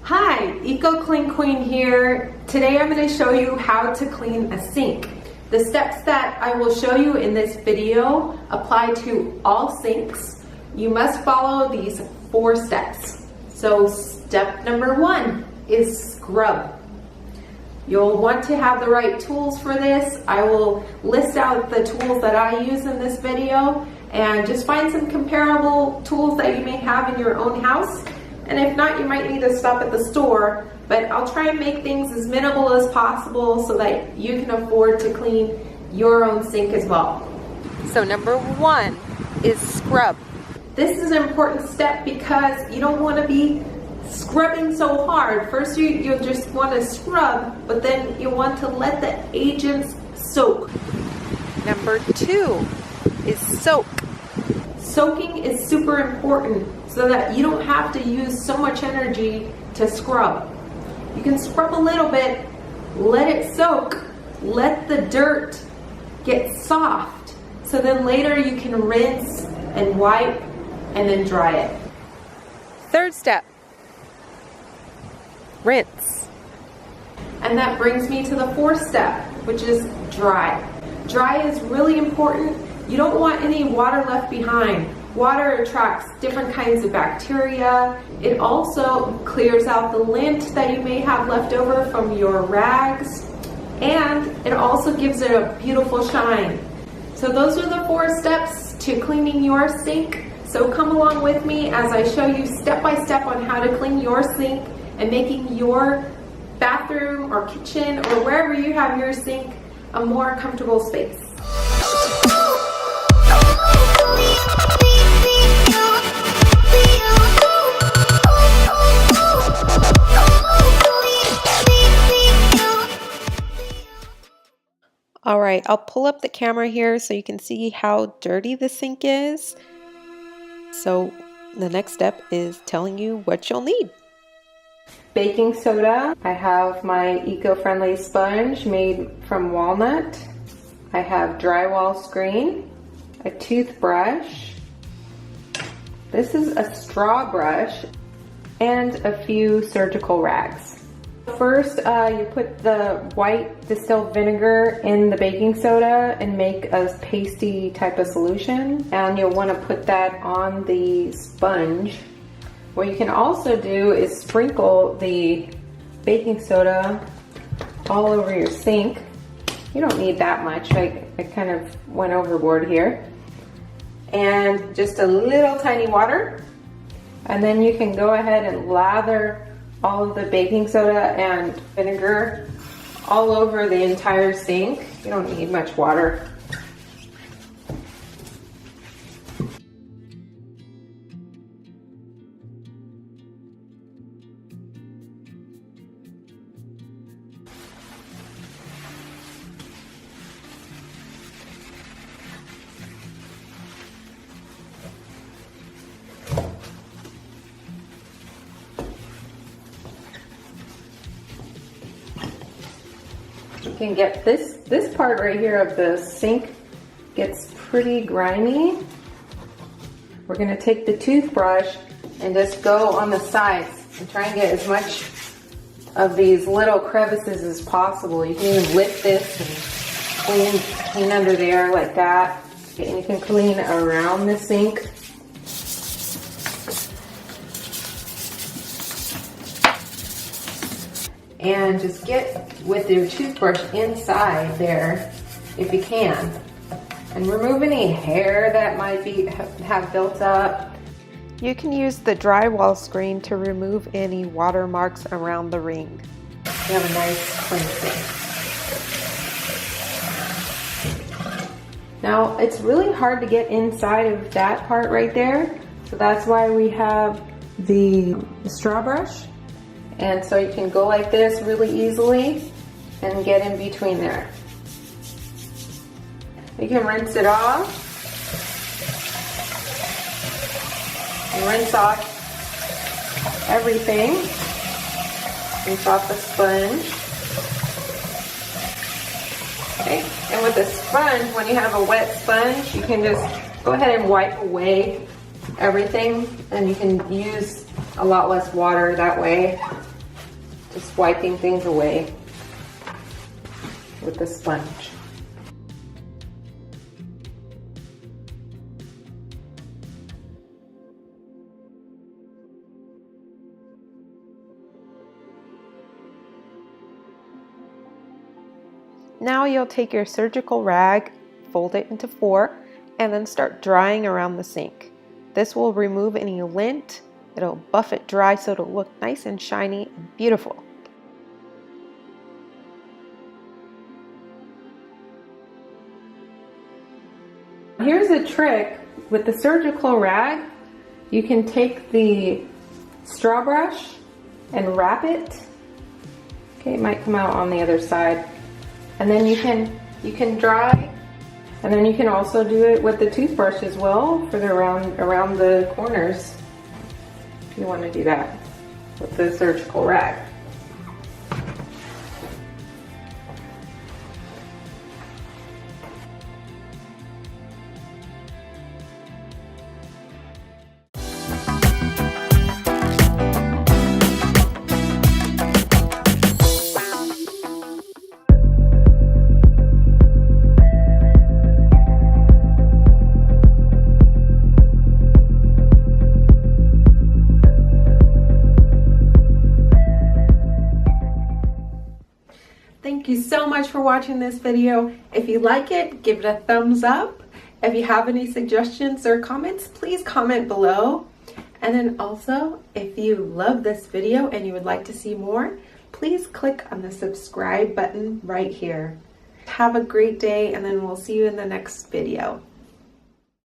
Hi, Eco Clean Queen here. Today I'm going to show you how to clean a sink. The steps that I will show you in this video apply to all sinks. You must follow these 4 steps. So step number 1 is scrub. You'll want to have the right tools for this. I will list out the tools that I use in this video and just find some comparable tools that you may have in your own house. And if not, you might need to stop at the store, but I'll try and make things as minimal as possible so that you can afford to clean your own sink as well. So number 1 is scrub. This is an important step because you don't want to be scrubbing so hard. First you'll just want to scrub, but then you want to let the agents soak. Number 2 is soak. Soaking is super important so that you don't have to use so much energy to scrub. You can scrub a little bit, let it soak, let the dirt get soft, so then later you can rinse and wipe and then dry it. Third step, rinse. And that brings me to the 4th step, which is dry. Dry is really important. You don't want any water left behind. Water attracts different kinds of bacteria. It also clears out the lint that you may have left over from your rags, and it also gives it a beautiful shine. So those are the 4 steps to cleaning your sink. So come along with me as I show you step by step on how to clean your sink and making your bathroom or kitchen or wherever you have your sink a more comfortable space. All right, I'll pull up the camera here so you can see how dirty the sink is. So the next step is telling you what you'll need. Baking soda. I have my eco-friendly sponge made from walnut. I have drywall screen, a toothbrush. This is a straw brush and a few surgical rags. First, you put the white distilled vinegar in the baking soda and make a pasty type of solution, and you'll want to put that on the sponge. What you can also do is sprinkle the baking soda all over your sink. You don't need that much. I kind of went overboard here. And just a little tiny water, and then you can go ahead and lather all of the baking soda and vinegar all over the entire sink. You don't need much water. You can get this part right here of the sink gets pretty grimy. We're going to take the toothbrush and just go on the sides and try and get as much of these little crevices as possible. You can even lift this and clean under there like that. And you can clean around the sink. And just get with your toothbrush inside there if you can, and remove any hair that might have built up. You can use the drywall screen to remove any watermarks around the ring. You have a nice clean sink. Now it's really hard to get inside of that part right there, so that's why we have the straw brush. And so you can go like this really easily and get in between there. You can rinse it off. And rinse off everything. Rinse off the sponge. Okay, and with the sponge, when you have a wet sponge, you can just go ahead and wipe away everything, and you can use a lot less water that way. Just wiping things away with the sponge. Now you'll take your surgical rag, fold it into 4, and then start drying around the sink. This will remove any lint, it'll buff it dry so it'll look nice and shiny and beautiful. Here's a trick with the surgical rag. You can take the straw brush and wrap it. Okay, it might come out on the other side. And then you can dry, and then you can also do it with the toothbrush as well for the around the corners if you want to do that with the surgical rag. Thank you so much for watching this video. If you like it, give it a thumbs up. If you have any suggestions or comments, please comment below. And then also, if you love this video and you would like to see more, please click on the subscribe button right here. Have a great day, and then we'll see you in the next video.